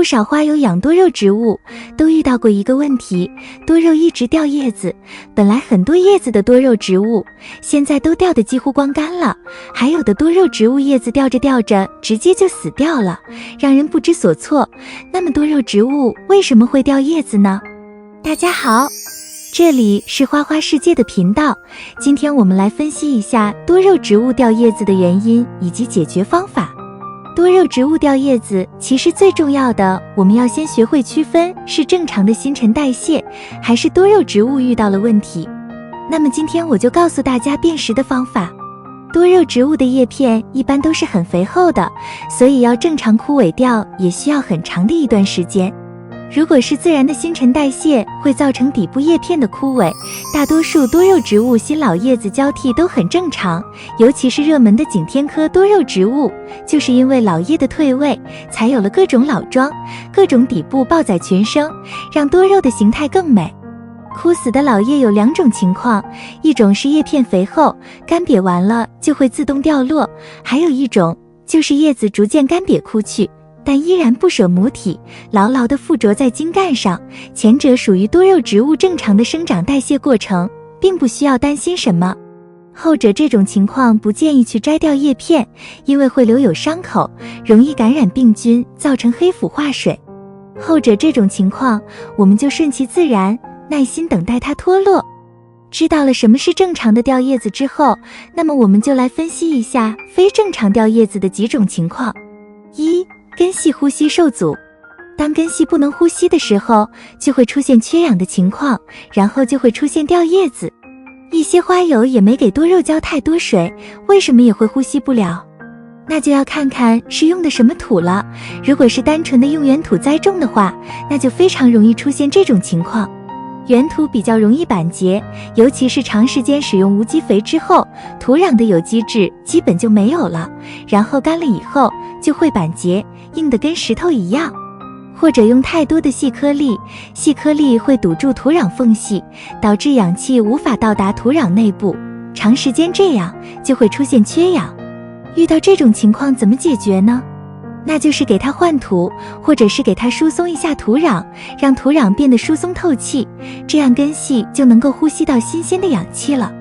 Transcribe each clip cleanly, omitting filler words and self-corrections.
少花友养多肉植物都遇到过一个问题，多肉一直掉叶子，本来很多叶子的多肉植物，现在都掉得几乎光干了，还有的多肉植物叶子掉着掉着直接就死掉了，让人不知所措。那么多肉植物为什么会掉叶子呢？大家好，这里是花花世界的频道，今天我们来分析一下多肉植物掉叶子的原因以及解决方法。多肉植物掉叶子，其实最重要的，我们要先学会区分是正常的新陈代谢，还是多肉植物遇到了问题。那么今天我就告诉大家辨识的方法。多肉植物的叶片一般都是很肥厚的，所以要正常枯萎掉也需要很长的一段时间。如果是自然的新陈代谢，会造成底部叶片的枯萎。大多数多肉植物新老叶子交替都很正常，尤其是热门的景天科多肉植物，就是因为老叶的退位，才有了各种老桩、各种底部抱仔群生，让多肉的形态更美。枯死的老叶有两种情况，一种是叶片肥厚，干瘪完了就会自动掉落，还有一种就是叶子逐渐干瘪枯去，但依然不舍母体，牢牢地附着在茎干上。前者属于多肉植物正常的生长代谢过程，并不需要担心什么。后者这种情况不建议去摘掉叶片，因为会留有伤口，容易感染病菌，造成黑腐化水。后者这种情况，我们就顺其自然，耐心等待它脱落。知道了什么是正常的掉叶子之后，那么我们就来分析一下非正常掉叶子的几种情况。一、根系呼吸受阻。当根系不能呼吸的时候，就会出现缺氧的情况，然后就会出现掉叶子。一些花友也没给多肉浇太多水，为什么也会呼吸不了？那就要看看是用的什么土了。如果是单纯的用原土栽种的话，那就非常容易出现这种情况。原土比较容易板结，尤其是长时间使用无机肥之后，土壤的有机质基本就没有了，然后干了以后就会板结，硬得跟石头一样。或者用太多的细颗粒，细颗粒会堵住土壤缝隙，导致氧气无法到达土壤内部，长时间这样就会出现缺氧。遇到这种情况怎么解决呢？那就是给它换土，或者是给它疏松一下土壤，让土壤变得疏松透气，这样根系就能够呼吸到新鲜的氧气了。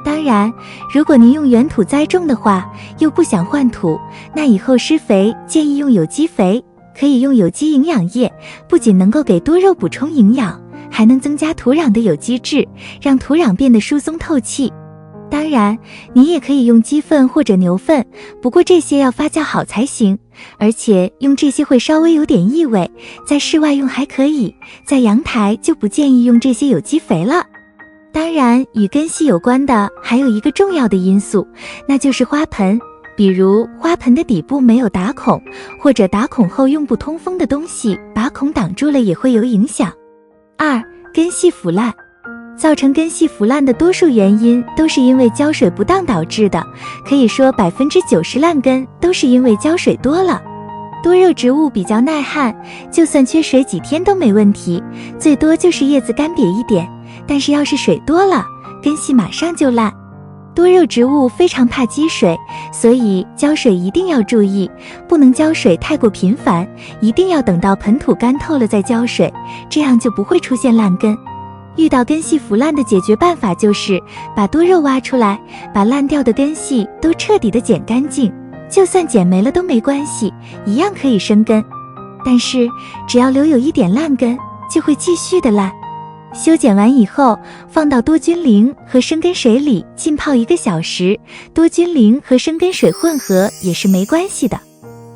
当然，如果您用原土栽种的话，又不想换土，那以后施肥建议用有机肥，可以用有机营养液，不仅能够给多肉补充营养，还能增加土壤的有机质，让土壤变得疏松透气。当然，你也可以用鸡粪或者牛粪，不过这些要发酵好才行，而且用这些会稍微有点异味，在室外用还可以，在阳台就不建议用这些有机肥了。当然，与根系有关的还有一个重要的因素，那就是花盆。比如花盆的底部没有打孔，或者打孔后用不通风的东西把孔挡住了，也会有影响。二、根系腐烂。造成根系腐烂的多数原因都是因为浇水不当导致的，可以说90%烂根都是因为浇水多了。多肉植物比较耐旱，就算缺水几天都没问题，最多就是叶子干瘪一点，但是要是水多了，根系马上就烂。多肉植物非常怕积水，所以浇水一定要注意，不能浇水太过频繁，一定要等到盆土干透了再浇水，这样就不会出现烂根。遇到根系腐烂的解决办法就是把多肉挖出来，把烂掉的根系都彻底的剪干净，就算剪没了都没关系，一样可以生根。但是只要留有一点烂根，就会继续的烂。修剪完以后，放到多菌灵和生根水里浸泡1个小时，多菌灵和生根水混合也是没关系的。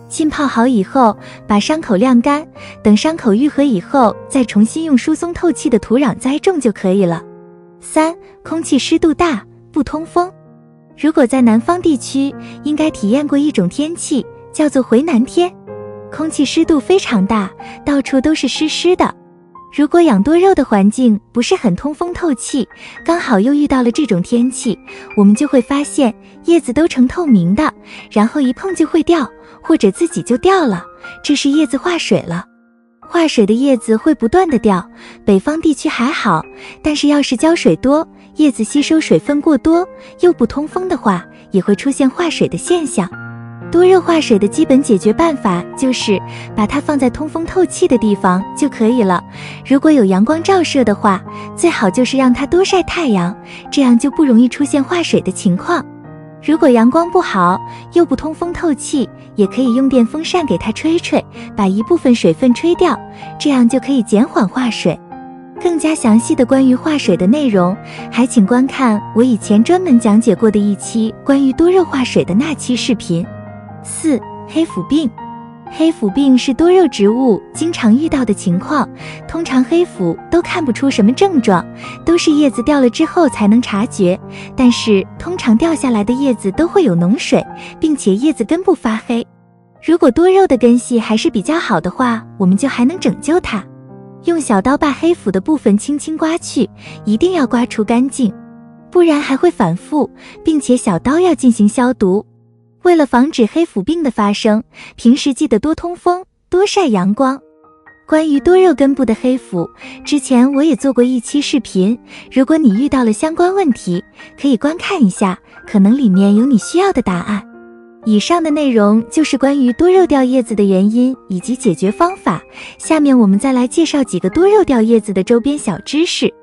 浸泡好以后，把伤口晾干，等伤口愈合以后，再重新用疏松透气的土壤栽种就可以了。三、空气湿度大，不通风。如果在南方地区，应该体验过一种天气，叫做回南天。空气湿度非常大，到处都是湿湿的。如果养多肉的环境不是很通风透气，刚好又遇到了这种天气，我们就会发现叶子都呈透明的，然后一碰就会掉，或者自己就掉了，这是叶子化水了。化水的叶子会不断的掉，北方地区还好，但是要是浇水多，叶子吸收水分过多，又不通风的话，也会出现化水的现象。多肉化水的基本解决办法就是把它放在通风透气的地方就可以了。如果有阳光照射的话，最好就是让它多晒太阳，这样就不容易出现化水的情况。如果阳光不好，又不通风透气，也可以用电风扇给它吹吹，把一部分水分吹掉，这样就可以减缓化水。更加详细的关于化水的内容，还请观看我以前专门讲解过的一期关于多肉化水的那期视频。4. 黑腐病。黑腐病是多肉植物经常遇到的情况，通常黑腐都看不出什么症状，都是叶子掉了之后才能察觉，但是通常掉下来的叶子都会有脓水，并且叶子根部发黑。如果多肉的根系还是比较好的话，我们就还能拯救它。用小刀把黑腐的部分轻轻刮去，一定要刮除干净，不然还会反复，并且小刀要进行消毒。为了防止黑腐病的发生，平时记得多通风，多晒阳光。关于多肉根部的黑腐，之前我也做过一期视频，如果你遇到了相关问题，可以观看一下，可能里面有你需要的答案。以上的内容就是关于多肉掉叶子的原因以及解决方法，下面我们再来介绍几个多肉掉叶子的周边小知识。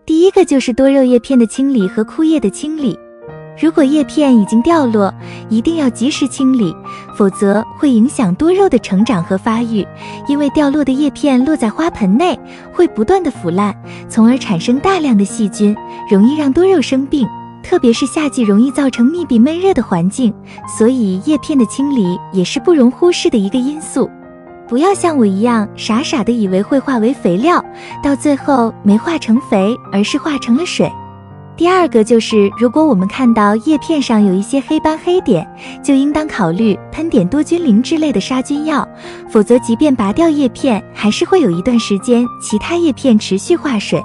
第一个就是多肉叶片的清理和枯叶的清理。如果叶片已经掉落，一定要及时清理，否则会影响多肉的成长和发育。因为掉落的叶片落在花盆内，会不断的腐烂，从而产生大量的细菌，容易让多肉生病。特别是夏季容易造成密闭闷热的环境，所以叶片的清理也是不容忽视的一个因素。不要像我一样傻傻的以为会化为肥料，到最后没化成肥，而是化成了水。第二个就是，如果我们看到叶片上有一些黑斑黑点，就应当考虑喷点多菌灵之类的杀菌药，否则即便拔掉叶片，还是会有一段时间其他叶片持续化水。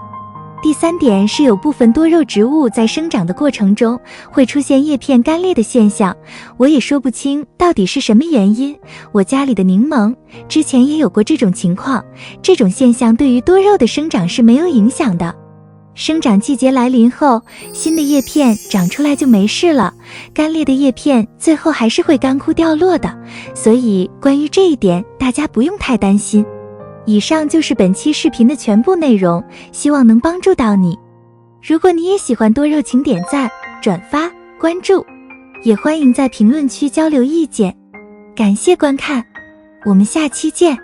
第三点是，有部分多肉植物在生长的过程中会出现叶片干裂的现象，我也说不清到底是什么原因。我家里的柠檬之前也有过这种情况，这种现象对于多肉的生长是没有影响的。生长季节来临后，新的叶片长出来就没事了，干裂的叶片最后还是会干枯掉落的，所以关于这一点大家不用太担心。以上就是本期视频的全部内容，希望能帮助到你。如果你也喜欢多肉，请点赞、转发、关注，也欢迎在评论区交流意见。感谢观看，我们下期见。